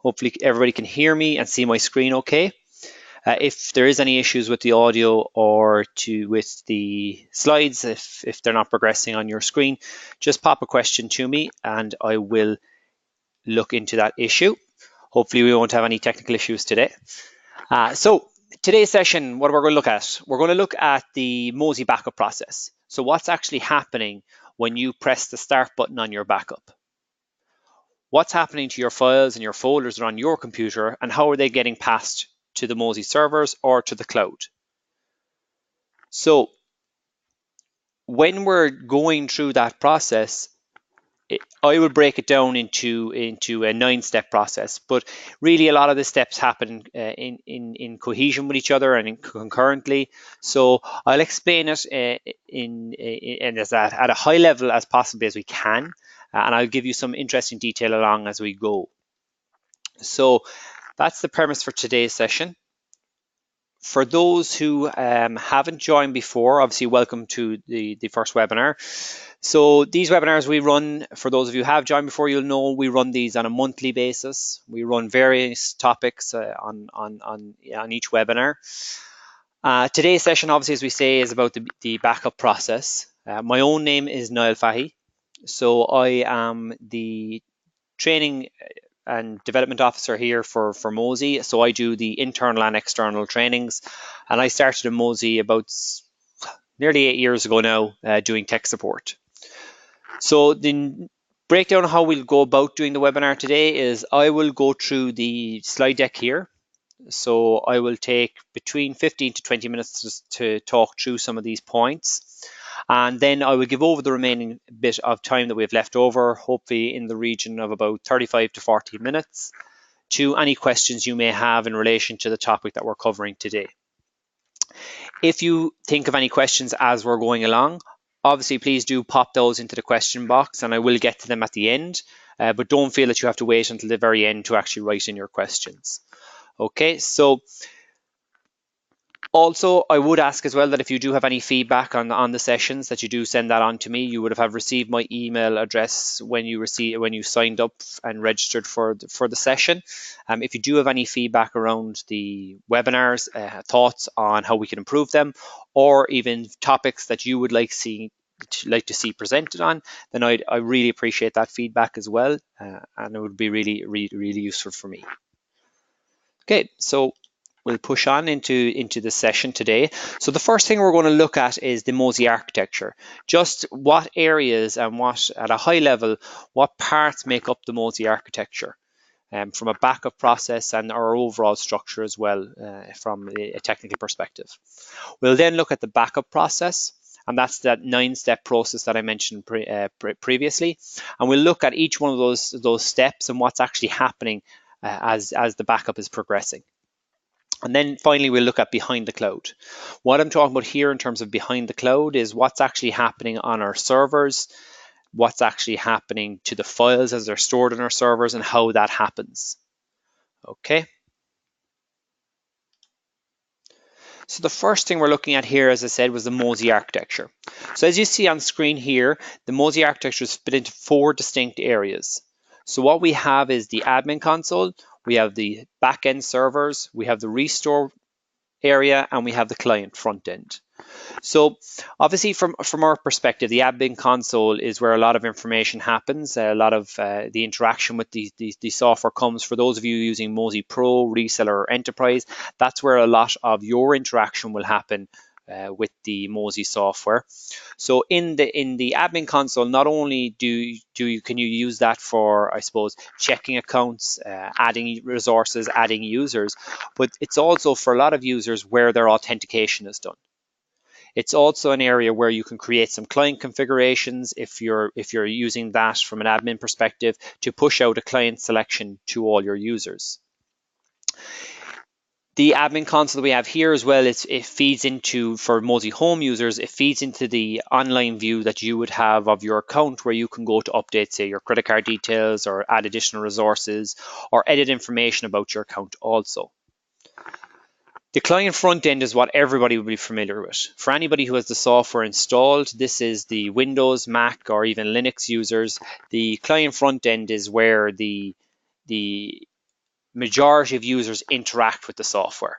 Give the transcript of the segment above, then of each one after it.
Hopefully everybody can hear me and see my screen okay. If there is any issues with the audio or with the slides, if they're not progressing on your screen, just pop a question to me and I will look into that issue. Hopefully we won't have any technical issues today. So today's session, what we're going to look at, we're going to look at the MOSI backup process. So what's actually happening when you press the start button on your backup? What's happening to your files and your folders that are on your computer, and how are they getting passed to the MOSI servers or to the cloud? So when we're going through that process, I would break it down into a 9-step process, but really a lot of the steps happen in cohesion with each other and concurrently. So I'll explain it at a high level as possibly as we can, and I'll give you some interesting detail along as we go. So that's the premise for today's session. For those who haven't joined before, obviously welcome to the first webinar. So these webinars we run, for those of you who have joined before, you'll know we run these on a monthly basis. We run various topics on each webinar. Today's session, obviously, as we say, is about the backup process. My own name is Niall Fahy. So I am the training and development officer here for MOSI. So I do the internal and external trainings, and I started in MOSI about nearly 8 years ago now, doing tech support. So the breakdown of how we'll go about doing the webinar today is I will go through the slide deck here. So I will take between 15 to 20 minutes to talk through some of these points. And then I will give over the remaining bit of time that we've left over, hopefully in the region of about 35 to 40 minutes, to any questions you may have in relation to the topic that we're covering today. If you think of any questions as we're going along, obviously please do pop those into the question box and I will get to them at the end, but don't feel that you have to wait until the very end to actually write in your questions. Okay, so also, I would ask as well that if you do have any feedback on the sessions, that you do send that on to me. You would have received my email address when you signed up and registered for the session. If you do have any feedback around the webinars, thoughts on how we can improve them, or even topics that you would like to see presented on, then I really appreciate that feedback as well, and it would be really useful for me. Okay, so we'll push on into the session today. So the first thing we're going to look at is the MOSI architecture. Just what areas and what, at a high level, what parts make up the MOSI architecture from a backup process and our overall structure as well from a technical perspective. We'll then look at the backup process, and that's that 9-step process that I mentioned previously. And we'll look at each one of those steps and what's actually happening as the backup is progressing. And then finally, we'll look at behind the cloud. What I'm talking about here in terms of behind the cloud is what's actually happening on our servers, what's actually happening to the files as they're stored on our servers, and how that happens. Okay. So the first thing we're looking at here, as I said, was the MOSI architecture. So as you see on screen here, the MOSI architecture is split into 4 distinct areas. So what we have is the admin console, we have the backend servers, we have the restore area, and we have the client front end. So obviously from our perspective, the admin console is where a lot of information happens, a lot of the interaction with the software comes. For those of you using MOSI Pro, Reseller, or Enterprise, that's where a lot of your interaction will happen with the MOSI software. So in the admin console, not only can you use that for, I suppose, checking accounts, adding resources, adding users, but it's also for a lot of users where their authentication is done. It's also an area where you can create some client configurations if you're using that from an admin perspective to push out a client selection to all your users. The admin console that we have here as well, it feeds into, for MOSI Home users, it feeds into the online view that you would have of your account, where you can go to update, say, your credit card details or add additional resources or edit information about your account also. The client front end is what everybody will be familiar with. For anybody who has the software installed, this is the Windows, Mac, or even Linux users. The client front end is where the majority of users interact with the software.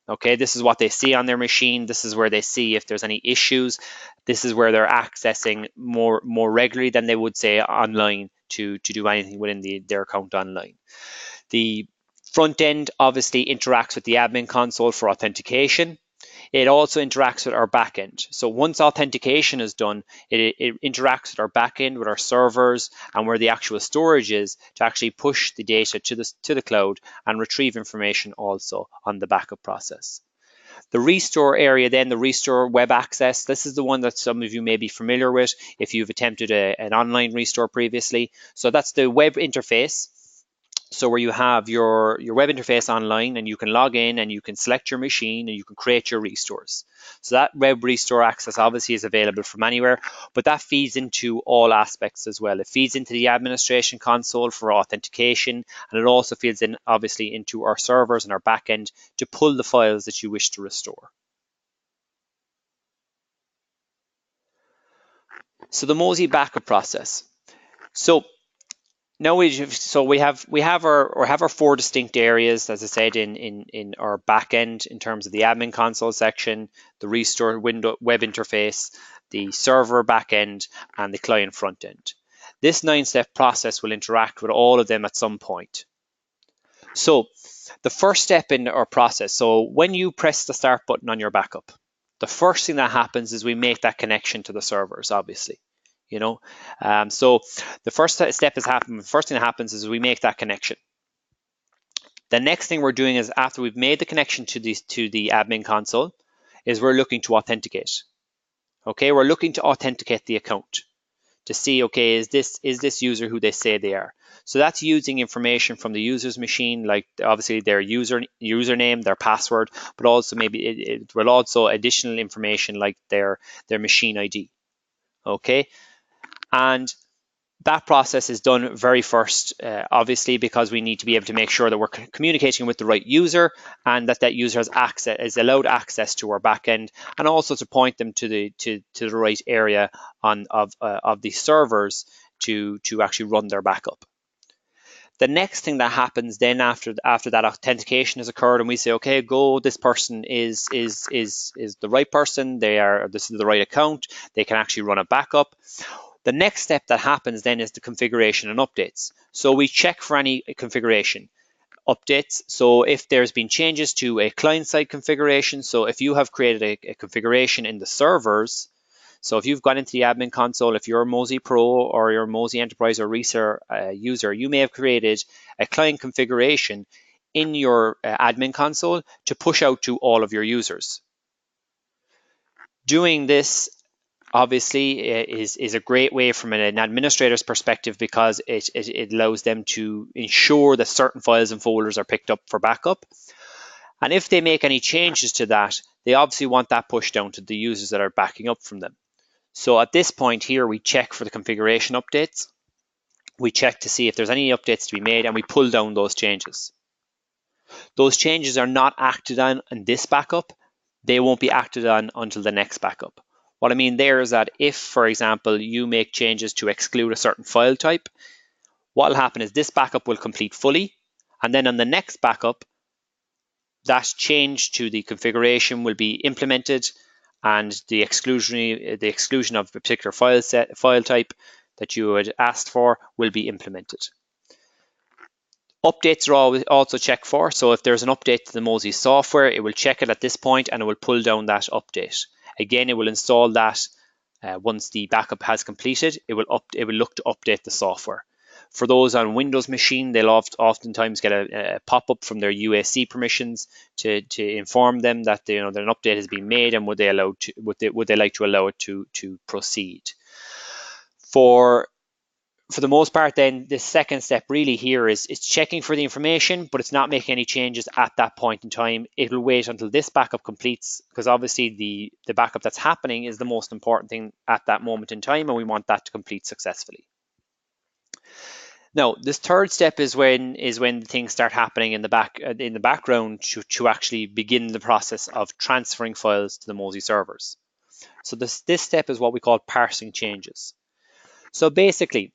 Okay, this is what they see on their machine. This is where they see if there's any issues. This is where they're accessing more regularly than they would say online to do anything within their account online. The front end obviously interacts with the admin console for authentication. It also interacts with our backend. So once authentication is done, it interacts with our backend, with our servers, and where the actual storage is to actually push the data to the cloud and retrieve information also on the backup process. The restore area then, the restore web access, this is the one that some of you may be familiar with if you've attempted an online restore previously. So that's the web interface. So where you have your web interface online and you can log in and you can select your machine and you can create your restores. So that web restore access obviously is available from anywhere, but that feeds into all aspects as well. It feeds into the administration console for authentication, and it also feeds in obviously into our servers and our backend to pull the files that you wish to restore. So the Mozy backup process. So now we have our four distinct areas, as I said, in our backend in terms of the admin console section, the restore window web interface, the server backend, and the client front end. This 9-step process will interact with all of them at some point. So the first step in our process, so when you press the start button on your backup, the first thing that happens is we make that connection to the servers, obviously. So the first step is happen. The first thing that happens is we make that connection. The next thing we're doing is after we've made the connection to the admin console, is we're looking to authenticate. Okay, we're looking to authenticate the account to see, okay, is this user who they say they are? So that's using information from the user's machine, like obviously their username, their password, but also maybe it will also additional information like their machine ID. Okay. And that process is done very first, obviously, because we need to be able to make sure that we're communicating with the right user and that user is allowed access to our backend, and also to point them to the right area of the servers to actually run their backup. The next thing that happens then after that authentication has occurred, and we say, okay, go, this person is the right person. This is the right account. They can actually run a backup. The next step that happens then is the configuration and updates. So we check for any configuration updates. So if there's been changes to a client-side configuration, so if you have created a configuration in the servers, so if you've gone into the admin console, if you're a Mozy Pro or you're a Mozy Enterprise or Research user, you may have created a client configuration in your admin console to push out to all of your users. Doing this obviously is a great way from an administrator's perspective, because it allows them to ensure that certain files and folders are picked up for backup. And if they make any changes to that, they obviously want that pushed down to the users that are backing up from them. So at this point here, we check for the configuration updates. We check to see if there's any updates to be made, and we pull down those changes. Those changes are not acted on in this backup. They won't be acted on until the next backup. What I mean there is that if, for example, you make changes to exclude a certain file type, what will happen is this backup will complete fully, and then on the next backup, that change to the configuration will be implemented, and the exclusion of a particular file type that you had asked for will be implemented. Updates are also checked for. So if there's an update to the Mozy software, it will check it at this point and it will pull down that update. Again, it will install that once the backup has completed. It will look to update the software. For those on Windows machine, they'll oftentimes get a pop-up from their UAC permissions to inform them that that an update has been made, and would they like to allow it to proceed. For the most part, then the second step really here is checking for the information, but it's not making any changes at that point in time. It will wait until this backup completes, because obviously the backup that's happening is the most important thing at that moment in time, and we want that to complete successfully. Now, this third step is when things start happening in the background to actually begin the process of transferring files to the Mozy servers. So this step is what we call parsing changes. So basically,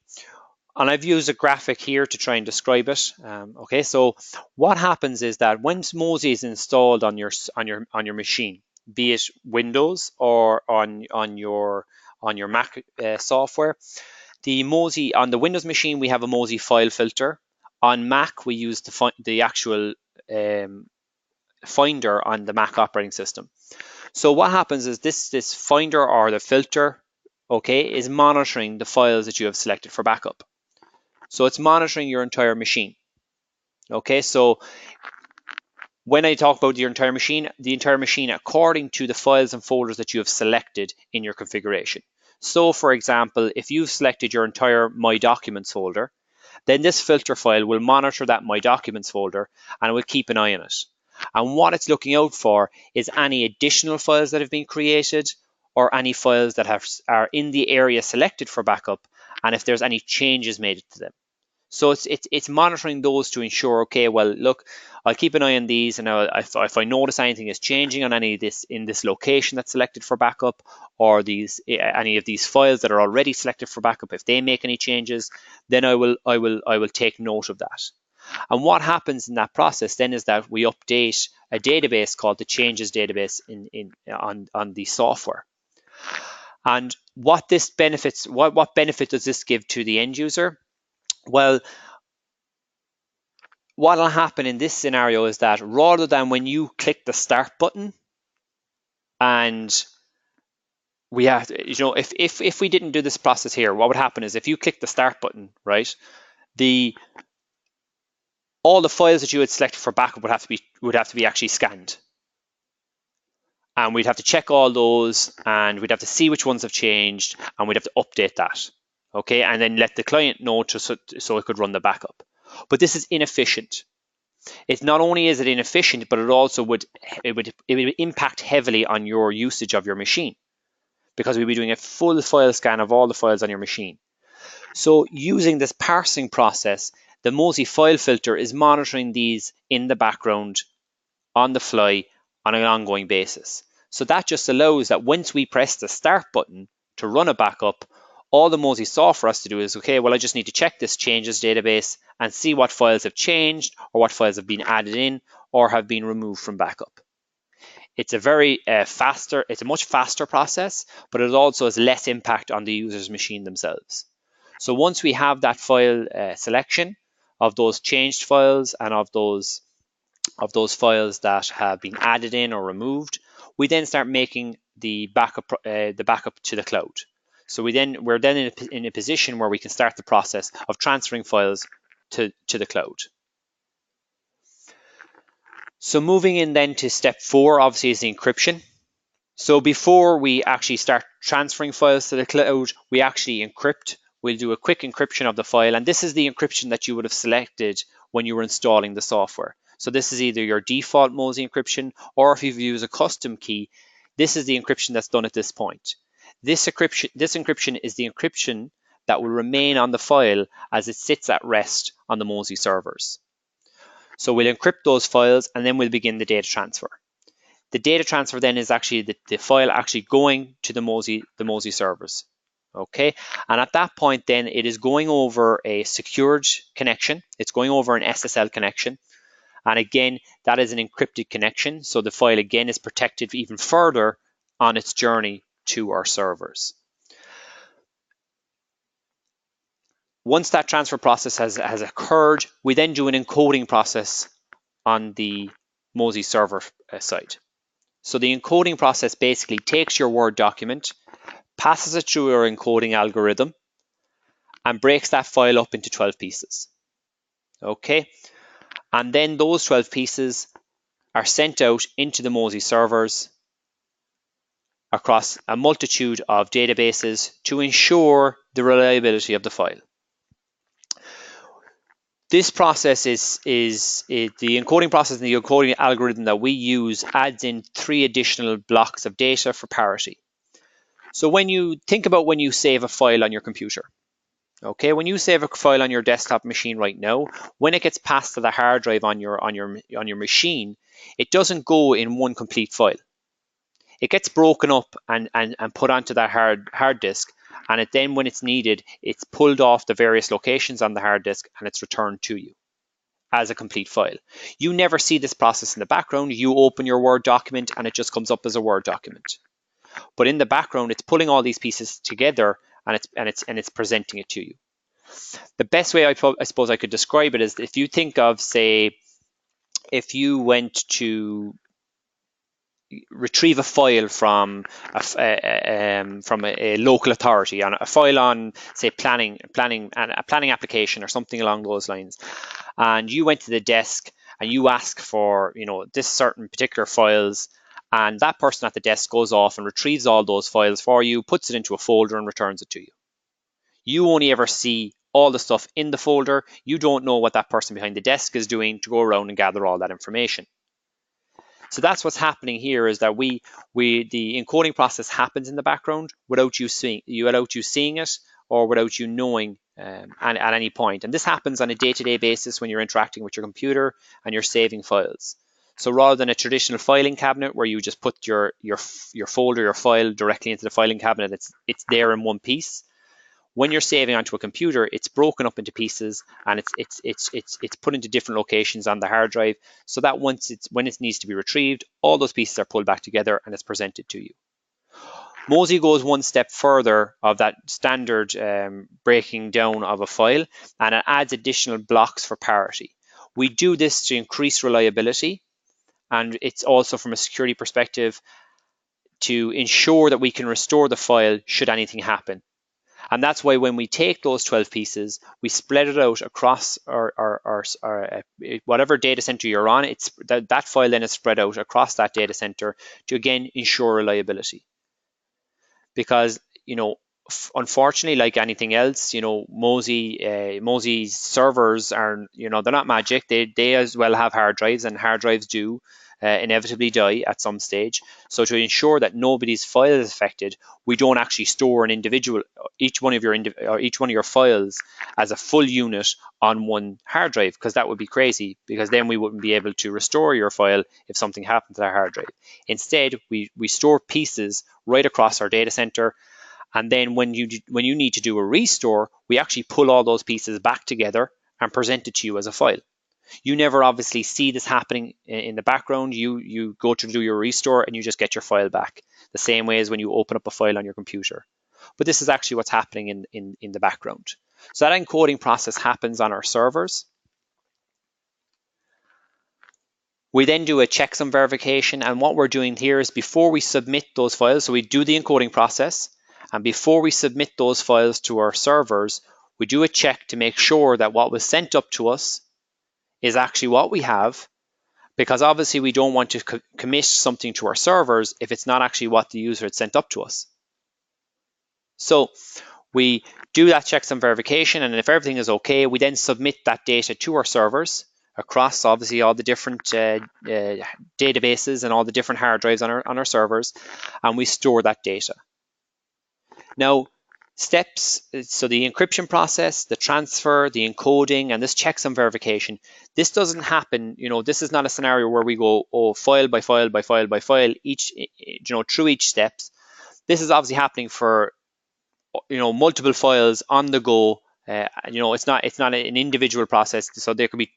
And I've used a graphic here to try and describe it. Okay, so what happens is that when MOSI is installed on your machine, be it Windows or on your Mac software, the MOSI on the Windows machine we have a MOSI file filter. On Mac we use the actual finder on the Mac operating system. So what happens is this finder or the filter, okay, is monitoring the files that you have selected for backup. So it's monitoring your entire machine. Okay, so when I talk about your entire machine, the entire machine according to the files and folders that you have selected in your configuration. So for example, if you've selected your entire My Documents folder, then this filter file will monitor that My Documents folder and it will keep an eye on it. And what it's looking out for is any additional files that have been created or any files that are in the area selected for backup, and if there's any changes made to them. So it's monitoring those to ensure, okay, well, look, I'll keep an eye on these, and if I notice anything is changing on any of this in this location that's selected for backup, or any of these files that are already selected for backup, if they make any changes, then I will take note of that. And what happens in that process then is that we update a database called the changes database on the software. And what benefit does this give to the end user? Well, what will happen in this scenario is that rather than when you click the start button and we have to, if we didn't do this process here, what would happen is if you click the start button, right, all the files that you had selected for backup would have to be actually scanned. And we'd have to check all those, and we'd have to see which ones have changed, and we'd have to update that. Okay, and then let the client know so it could run the backup. But this is inefficient. It's not only is it inefficient, but it also would impact heavily on your usage of your machine, because we'd be doing a full file scan of all the files on your machine. So using this parsing process, the MOSI file filter is monitoring these in the background on the fly on an ongoing basis. So that just allows that once we press the start button to run a backup, all the MOSI software has to do is, okay, well, I just need to check this changes database and see what files have changed or what files have been added in or have been removed from backup. It's a it's a much faster process, but it also has less impact on the user's machine themselves. So once we have that file selection of those changed files and of those files that have been added in or removed, we then start making the backup to the cloud. So we're then in a position where we can start the process of transferring files to the cloud. So moving in then to step 4, obviously, is the encryption. So before we actually start transferring files to the cloud, we actually encrypt. We'll do a quick encryption of the file, and this is the encryption that you would have selected when you were installing the software. So this is either your default MOSI encryption, or if you've used a custom key, this is the encryption that's done at this point. This encryption is the encryption that will remain on the file as it sits at rest on the MOSI servers. So we'll encrypt those files, and then we'll begin the data transfer. The data transfer then is actually the file actually going to the MOSI servers. Okay, and at that point then it is going over a secured connection. It's going over an SSL connection. And again, that is an encrypted connection. So the file again is protected even further on its journey to our servers. Once that transfer process has occurred, we then do an encoding process on the MOSI server side. So the encoding process basically takes your Word document, passes it through our encoding algorithm, and breaks that file up into 12 pieces. Okay, and then those 12 pieces are sent out into the MOSI servers across a multitude of databases to ensure the reliability of the file. This process is the encoding process, and the encoding algorithm that we use adds in 3 additional blocks of data for parity. So when you think about when you save a file on your computer, okay, when you save a file on your desktop machine right now, when it gets passed to the hard drive on your machine, it doesn't go in one complete file. It gets broken up and put onto that hard disk and then when it's needed, it's pulled off the various locations on the hard disk and it's returned to you as a complete file. You never see this process in the background. You open your Word document and it just comes up as a Word document. But in the background, it's pulling all these pieces together and it's presenting it to you. The best way I suppose I could describe it is if you think of, say, if you went to retrieve a file from a local authority, on a file on, say, planning application or something along those lines, and you went to the desk and you ask for, this certain particular files, and that person at the desk goes off and retrieves all those files for you, puts it into a folder and returns it to you. You only ever see all the stuff in the folder. You don't know what that person behind the desk is doing to go around and gather all that information. So that's what's happening here, is that the encoding process happens in the background without you seeing it or without you knowing at any point. And this happens on a day-to-day basis when you're interacting with your computer and you're saving files. So rather than a traditional filing cabinet where you just put your folder, your file directly into the filing cabinet, it's there in one piece. When you're saving onto a computer, it's broken up into pieces and it's put into different locations on the hard drive, so that when it needs to be retrieved, all those pieces are pulled back together and it's presented to you. MOSI goes one step further of that standard breaking down of a file, and it adds additional blocks for parity. We do this to increase reliability, and it's also from a security perspective to ensure that we can restore the file should anything happen. And that's why when we take those 12 pieces, we spread it out across our whatever data center you're on. That file then is spread out across that data center to, again, ensure reliability. Because, unfortunately, like anything else, MOSI's servers are, they're not magic. They as well have hard drives, and hard drives do inevitably die at some stage. So to ensure that nobody's file is affected, we don't actually store an individual, each one of your files as a full unit on one hard drive, because that would be crazy, because then we wouldn't be able to restore your file if something happened to that hard drive. Instead, we store pieces right across our data center, and then when you need to do a restore, we actually pull all those pieces back together and present it to you as a file. You never obviously see this happening in the background. You go to do your restore and you just get your file back, the same way as when you open up a file on your computer. But this is actually what's happening in the background. So that encoding process happens on our servers. We then do a checksum verification, and what we're doing here is before we submit those files, so we do the encoding process, and before we submit those files to our servers, we do a check to make sure that what was sent up to us is actually what we have, because obviously we don't want to commit something to our servers if it's not actually what the user had sent up to us. So we do that checksum verification, and if everything is okay, we then submit that data to our servers across obviously all the different databases and all the different hard drives on our servers, and we store that data. Now, steps, so the encryption process, the transfer, the encoding, and this checksum verification, this doesn't happen, this is not a scenario where we go file by file by file by file, through each steps. This is obviously happening for multiple files on the go. It's not an individual process, so there could be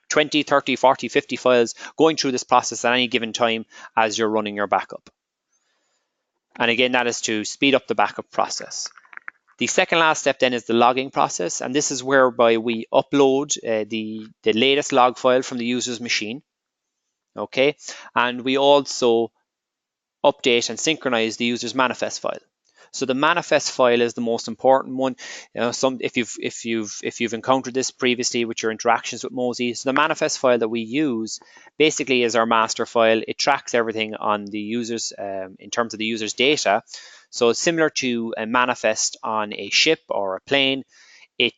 20, 30, 40, 50 files going through this process at any given time as you're running your backup. And again, that is to speed up the backup process. The second last step then is the logging process, and this is whereby we upload the latest log file from the user's machine. Okay, and we also update and synchronize the user's manifest file. So the manifest file is the most important one. If you've encountered this previously with your interactions with MOSI, so the manifest file that we use basically is our master file. It tracks everything on the users in terms of the user's data. So it's similar to a manifest on a ship or a plane. It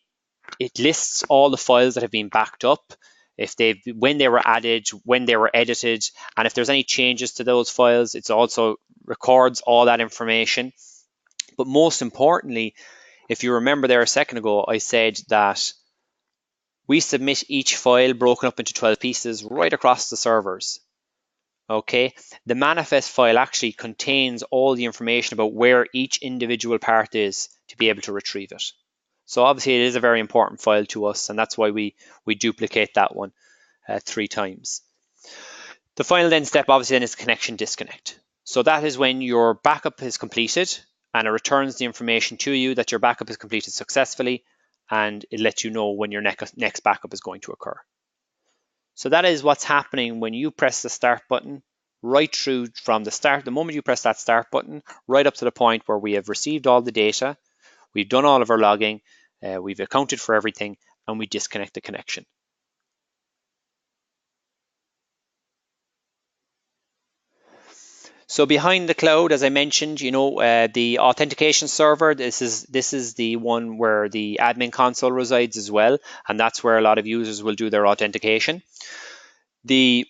lists all the files that have been backed up, when they were added, when they were edited, and if there's any changes to those files, it also records all that information. But most importantly, if you remember there a second ago, I said that we submit each file broken up into 12 pieces right across the servers. okay, the manifest file actually contains all the information about where each individual part is to be able to retrieve it. So obviously it is a very important file to us, and that's why we duplicate that one 3 times. The final then step obviously then is connection disconnect. So that is when your backup is completed and it returns the information to you that your backup is completed successfully, and it lets you know when your next backup is going to occur. So that is what's happening when you press the start button, right through from the start, the moment you press that start button, right up to the point where we have received all the data, we've done all of our logging, we've accounted for everything, and we disconnect the connection. So behind the cloud, as I mentioned, the authentication server, this is the one where the admin console resides as well, and that's where a lot of users will do their authentication. The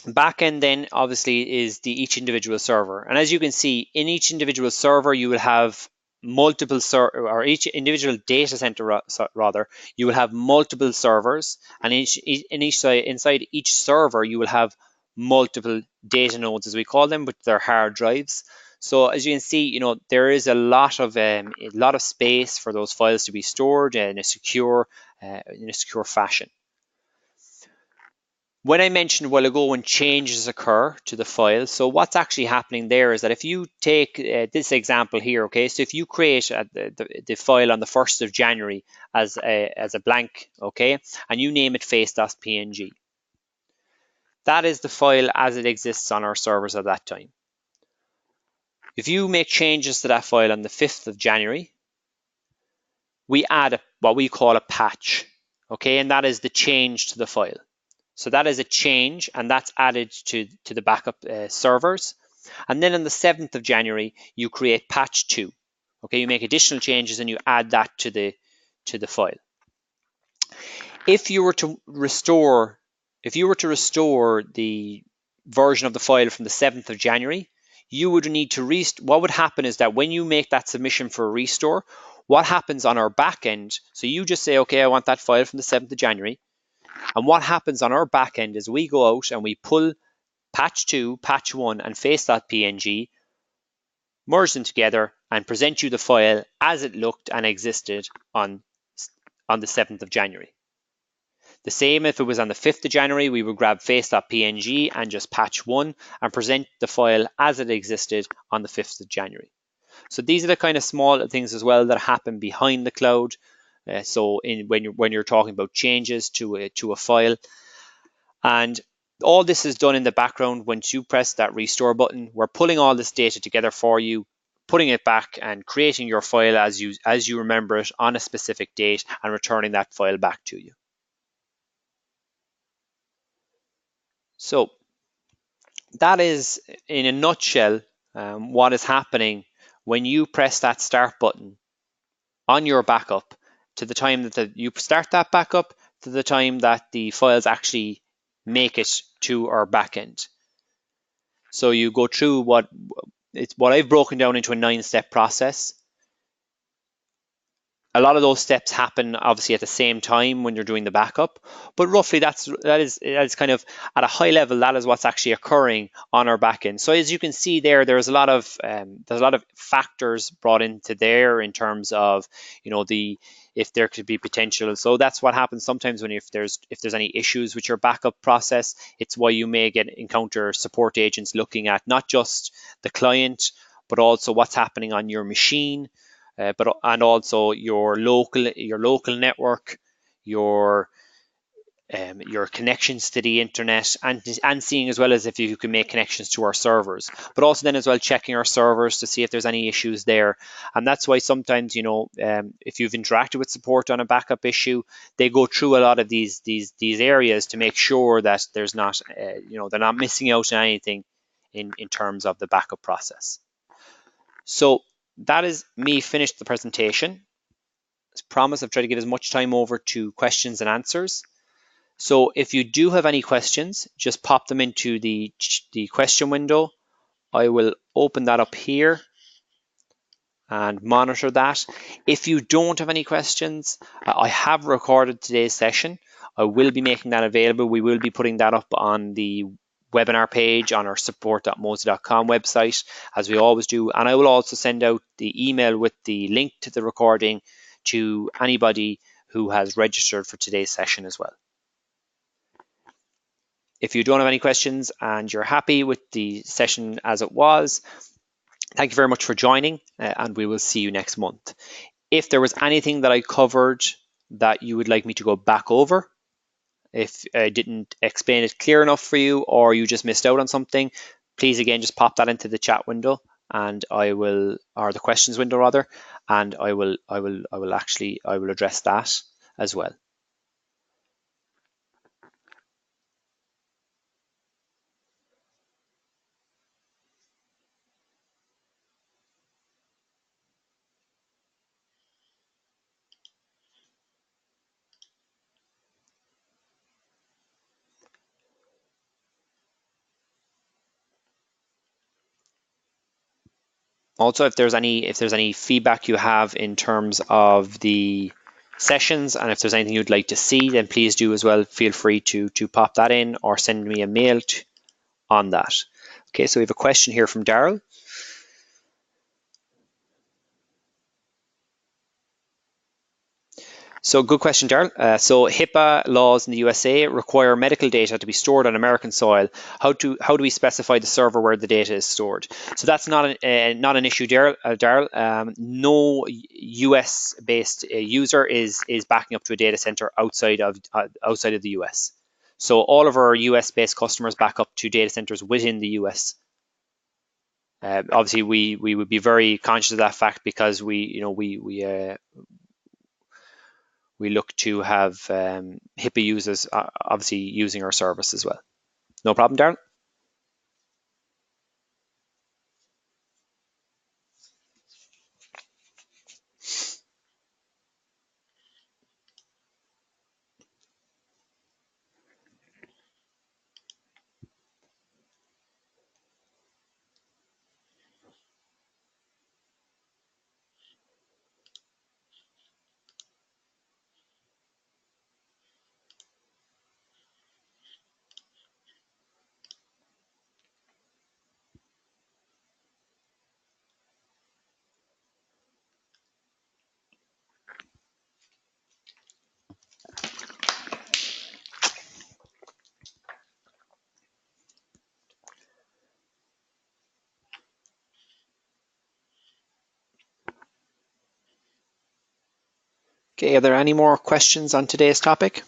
backend then obviously is each individual server, and as you can see, in each individual server you will have multiple or each individual data center rather, you will have multiple servers, and inside each server you will have multiple data nodes, as we call them, with their hard drives. So as you can see, there is a lot of space for those files to be stored in a secure fashion. When I mentioned a while ago when changes occur to the file, so what's actually happening there is that if you take this example here, okay, so if you create the file on the 1st of January as a blank, okay, and you name it face.png, that is the file as it exists on our servers at that time. If you make changes to that file on the 5th of January, we add what we call a patch, okay, and that is the change to the file. So that is a change, and that's added to the backup servers. And then on the 7th of January, you create patch 2. Okay, you make additional changes and you add that to the file. If you were to restore the version of the file from the 7th of January, you would need to what would happen is that when you make that submission for a restore, what happens on our back end, so you just say, okay, I want that file from the 7th of January. And what happens on our back end is we go out and we pull patch 2, patch 1, and face.png, merge them together, and present you the file as it looked and existed on the 7th of January. The same if it was on the 5th of January, we would grab face.png and just patch 1 and present the file as it existed on the 5th of January. So these are the kind of small things as well that happen behind the cloud. So when you're talking about changes to a file, and all this is done in the background. Once you press that restore button, we're pulling all this data together for you, putting it back and creating your file as you remember it on a specific date, and returning that file back to you. So that is, in a nutshell, what is happening when you press that start button on your backup, to the time that you start that backup to the time that the files actually make it to our backend. So you go through what I've broken down into a 9-step process. A lot of those steps happen obviously at the same time when you're doing the backup, but roughly that is kind of at a high level, that is what's actually occurring on our backend. So as you can see there's a lot of factors brought into there in terms of if there could be potential. So that's what happens sometimes if there's any issues with your backup process. It's why you may encounter support agents looking at not just the client, but also what's happening on your machine. And also your local network, your connections to the internet, and seeing as well as if you can make connections to our servers, but also then as well checking our servers to see if there's any issues there. And that's why sometimes if you've interacted with support on a backup issue, they go through a lot of these areas to make sure that there's not they're not missing out on anything in terms of the backup process. So that is me finished the presentation. As promised, I've tried to give as much time over to questions and answers. So if you do have any questions, just pop them into the question window. I will open that up here and monitor that. If you don't have any questions, I have recorded today's session. I will be making that available. We will be putting that up on the webinar page on our support.mozy.com website, as we always do. And I will also send out the email with the link to the recording to anybody who has registered for today's session as well. If you don't have any questions and you're happy with the session as it was, thank you very much for joining, and we will see you next month. If there was anything that I covered that you would like me to go back over, if I didn't explain it clear enough for you, or you just missed out on something, please again just pop that into the chat window, and I will, or the questions window rather, and I will address that as well. Also, if there's any feedback you have in terms of the sessions, and if there's anything you'd like to see, then please do as well. Feel free to pop that in or send me a mail on that. Okay, so we have a question here from Daryl. So good question, Daryl. So HIPAA laws in the USA require medical data to be stored on American soil. How do we specify the server where the data is stored? So that's not an issue, Daryl. No US-based user is backing up to a data center outside of the US. So all of our US-based customers back up to data centers within the US. Obviously, we would be very conscious of that fact, because we look to have HIPAA users obviously using our service as well. No problem, Darren. Okay, are there any more questions on today's topic?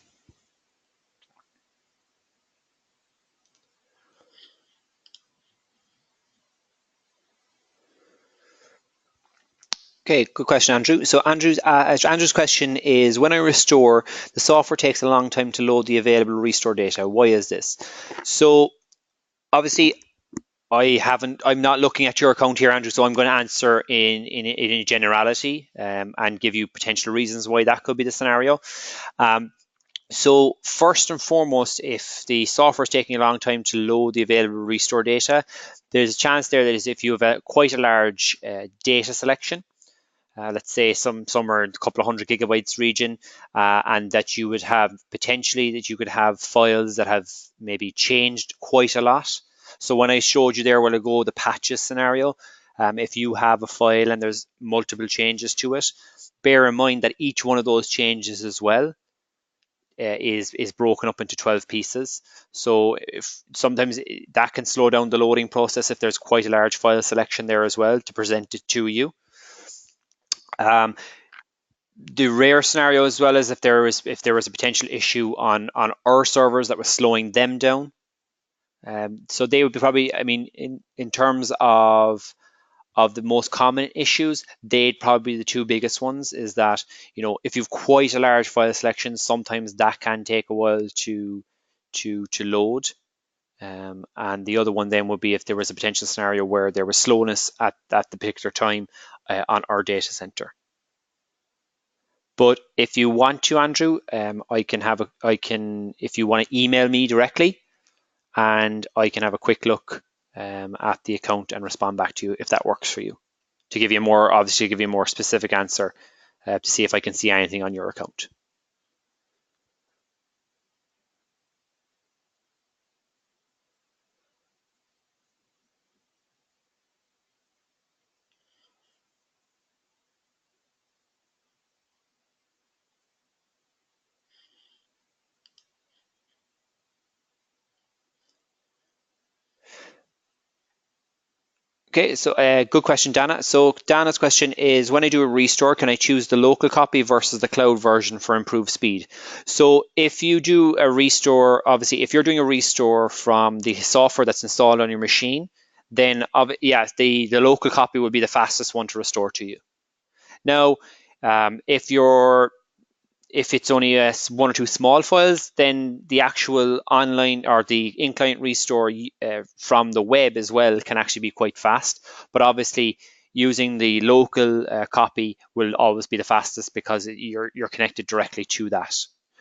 Okay, good question, Andrew. So Andrew's question is, when I restore, the software takes a long time to load the available restore data. Why is this? So obviously, I'm not looking at your account here, Andrew, so I'm going to answer in a generality, and give you potential reasons why that could be the scenario. So first and foremost, if the software is taking a long time to load the available restore data, there's a chance there that is if you have quite a large data selection, let's say somewhere in a couple of 100 gigabytes region, and that you would have potentially that you could have files that have maybe changed quite a lot. So when I showed you there a while ago the patches scenario, if you have a file and there's multiple changes to it, bear in mind that each one of those changes as well is broken up into 12 pieces. So if sometimes that can slow down the loading process if there's quite a large file selection there as well to present it to you. The rare scenario as well is if there was a potential issue on our servers that was slowing them down. So they would be probably, I mean, in terms of the most common issues, they'd probably be the two biggest ones. Is that, if you've quite a large file selection, sometimes that can take a while to load. And the other one then would be if there was a potential scenario where there was slowness at the particular time on our data center. But if you want to, Andrew, if you want to email me directly, and I can have a quick look at the account and respond back to you if that works for you, to give you a more specific answer, to see if I can see anything on your account. Okay, so good question, Dana. So Dana's question is, when I do a restore, can I choose the local copy versus the cloud version for improved speed? So if you do a restore, obviously, if you're doing a restore from the software that's installed on your machine, then yes, the local copy will be the fastest one to restore to you. Now, if you're if it's only one or two small files, then the actual online or the in-client restore from the web as well can actually be quite fast. But obviously, using the local copy will always be the fastest because you're connected directly to that,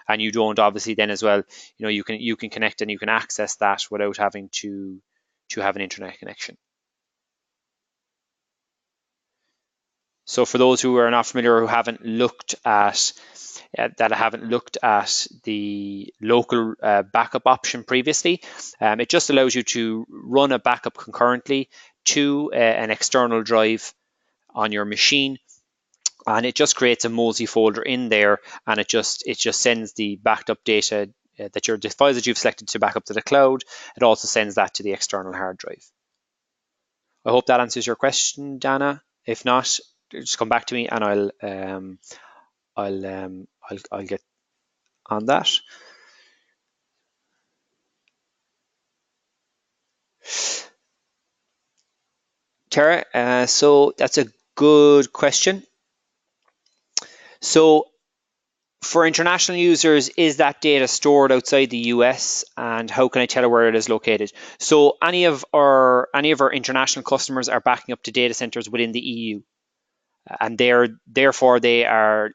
and you don't obviously then as well. You can connect and you can access that without having to have an internet connection. So for those who are not familiar or who haven't looked at the local backup option previously, it just allows you to run a backup concurrently to an external drive on your machine, and it just creates a MOSI folder in there, and it just sends the backed up data the files that you've selected to back up to the cloud. It also sends that to the external hard drive. I hope that answers your question, Dana. If not, just come back to me and I'll get on that. Tara, so that's a good question. So for international users, is that data stored outside the US, and how can I tell where it is located? So any of our international customers are backing up to data centers within the EU, and therefore they are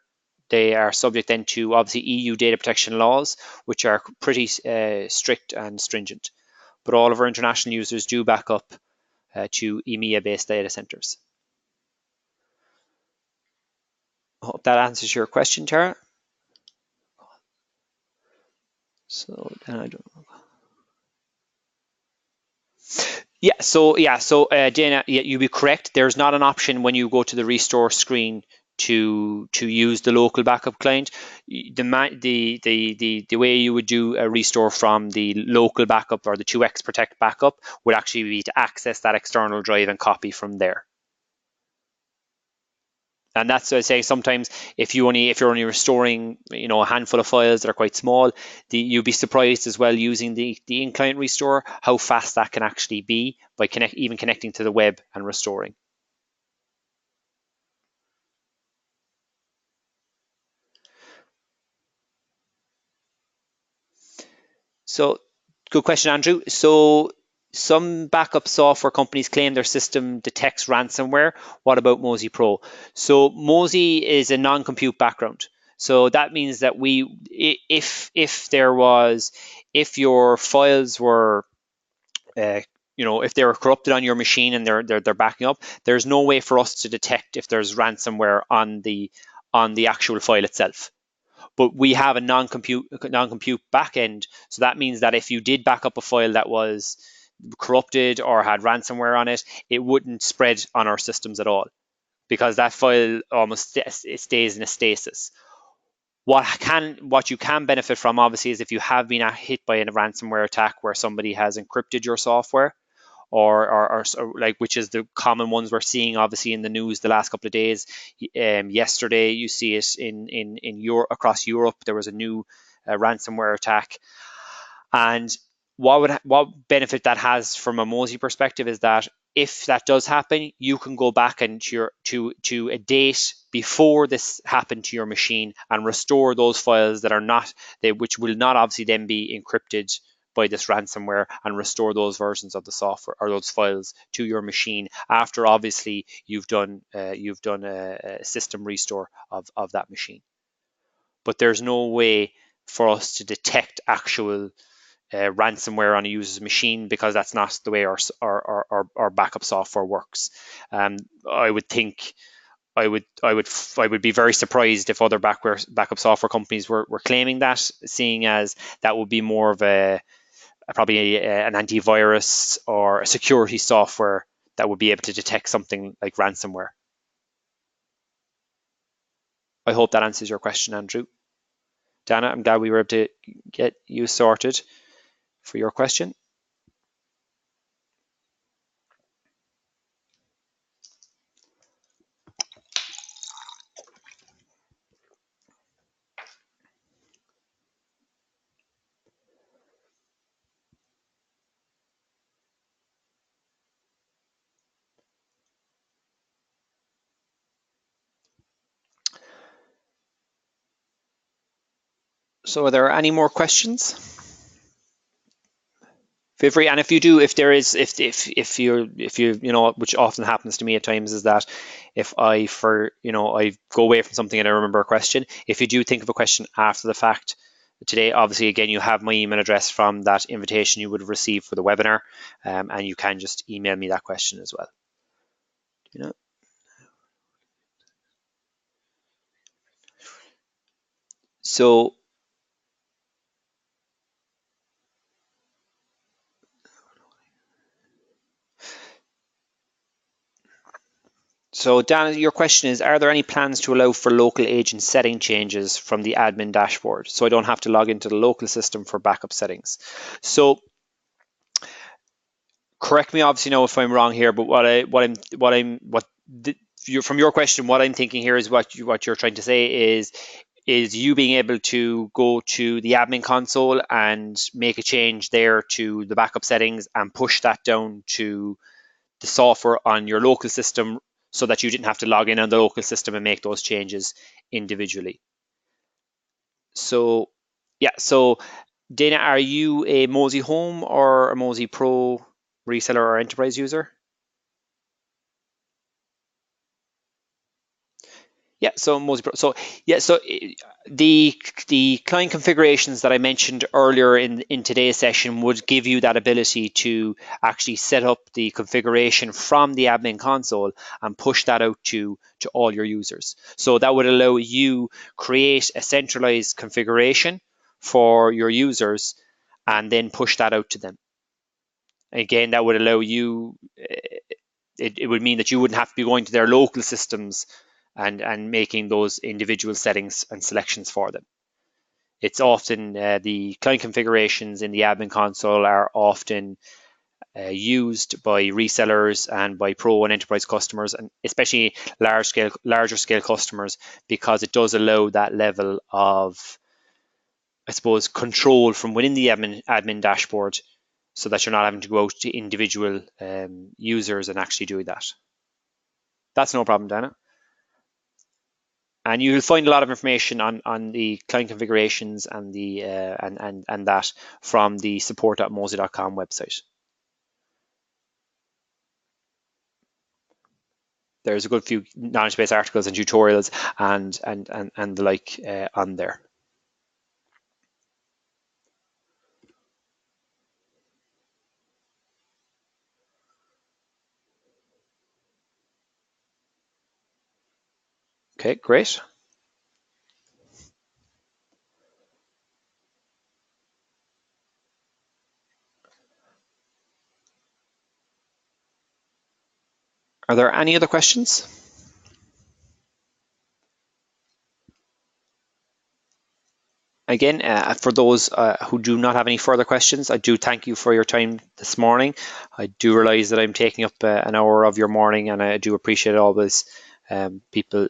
subject then to obviously EU data protection laws, which are pretty strict and stringent. But all of our international users do back up to EMEA-based data centers. I hope that answers your question, Tara. So then I don't know. Dana, yeah, you'd be correct. There's not an option when you go to the restore screen to use the local backup client. The way you would do a restore from the local backup or the 2x protect backup would actually be to access that external drive and copy from there. And that's what I say. Sometimes if you're only restoring, a handful of files that are quite small, you'd be surprised as well using the in-client restore how fast that can actually be by even connecting to the web and restoring. So, good question, Andrew. So, some backup software companies claim their system detects ransomware. What about Mozy Pro? So, Mozy is a non-compute background. So that means that if your files were, if they were corrupted on your machine and they're backing up, there's no way for us to detect if there's ransomware on the actual file itself. But we have a non-compute backend, so that means that if you did back up a file that was corrupted or had ransomware on it, it wouldn't spread on our systems at all because that file almost it stays in a stasis. What you can benefit from obviously is if you have been hit by a ransomware attack where somebody has encrypted your software, or like, which is the common ones we're seeing obviously in the news the last couple of days. Yesterday you see it in Europe, across Europe there was a new ransomware attack. And what benefit that has from a Mozy perspective is that if that does happen, you can go back and to a date before this happened to your machine and restore those files which will not obviously then be encrypted by this ransomware, and restore those versions of the software or those files to your machine after obviously you've done a system restore of that machine. But there's no way for us to detect actual ransomware on a user's machine because that's not the way our backup software works. I would think I would be very surprised if other backup software companies were claiming that, seeing as that would be more of probably an antivirus or a security software that would be able to detect something like ransomware. I hope that answers your question, Andrew. Dana, I'm glad we were able to get you sorted for your question. So are there any more questions? Feel free, and if you do, if there is, if you which often happens to me at times, is that if I go away from something and I remember a question, if you do think of a question after the fact today, obviously again you have my email address from that invitation you would have received for the webinar, and you can just email me that question as well. You know. So Dan, your question is, are there any plans to allow for local agent setting changes from the admin dashboard so I don't have to log into the local system for backup settings? So correct me obviously know if I'm wrong here, but from your question, what I'm thinking here is what you're trying to say is you being able to go to the admin console and make a change there to the backup settings and push that down to the software on your local system so that you didn't have to log in on the local system and make those changes individually. So yeah, so Dana, are you a Mozy Home or a Mozy Pro reseller or enterprise user? Yeah, so Mozy Pro. So yeah, so the client configurations that I mentioned earlier in today's session would give you that ability to actually set up the configuration from the admin console and push that out to all your users. So that would allow you create a centralized configuration for your users and then push that out to them. Again, that would allow you, it would mean that you wouldn't have to be going to their local systems and making those individual settings and selections for them. It's often the client configurations in the admin console are often used by resellers and by pro and enterprise customers, and especially larger scale customers, because it does allow that level of, I suppose, control from within the admin dashboard, so that you're not having to go out to individual users and actually do that. That's no problem, Dana. And you'll find a lot of information on the client configurations and the and that from the support.mosi.com website. There's a good few knowledge base articles and tutorials and the like on there. Okay, great. Are there any other questions? Again, for those who do not have any further questions, I do thank you for your time this morning. I do realize that I'm taking up an hour of your morning, and I do appreciate always people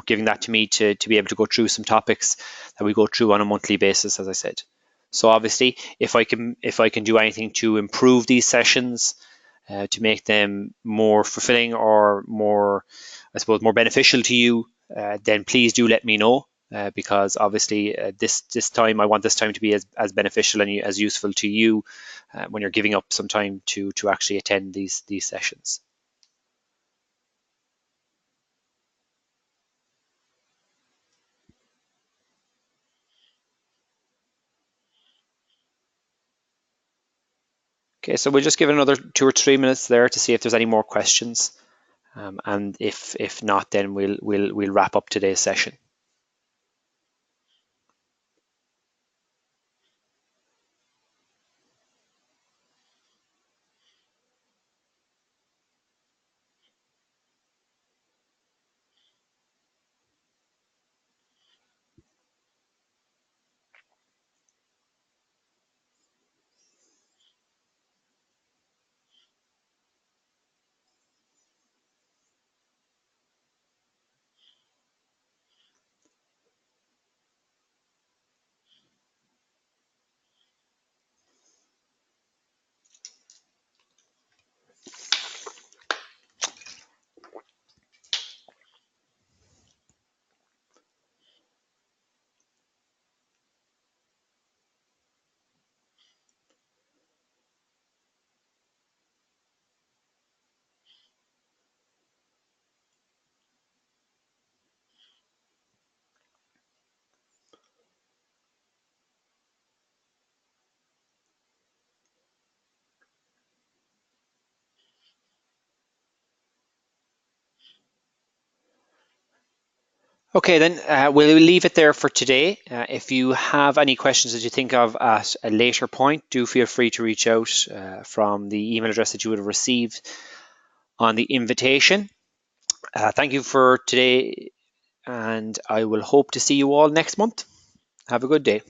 giving that to me to be able to go through some topics that we go through on a monthly basis, as I said. So obviously, if I can do anything to improve these sessions, to make them more fulfilling or more, I suppose, more beneficial to you, then please do let me know. Because obviously this time I want this time to be as beneficial and as useful to you when you're giving up some time to actually attend these sessions. Okay, so we'll just give it another 2 or 3 minutes there to see if there's any more questions, and if not, then we'll wrap up today's session. Okay, then we'll leave it there for today. If you have any questions that you think of at a later point, do feel free to reach out from the email address that you would have received on the invitation. Thank you for today, and I will hope to see you all next month. Have a good day.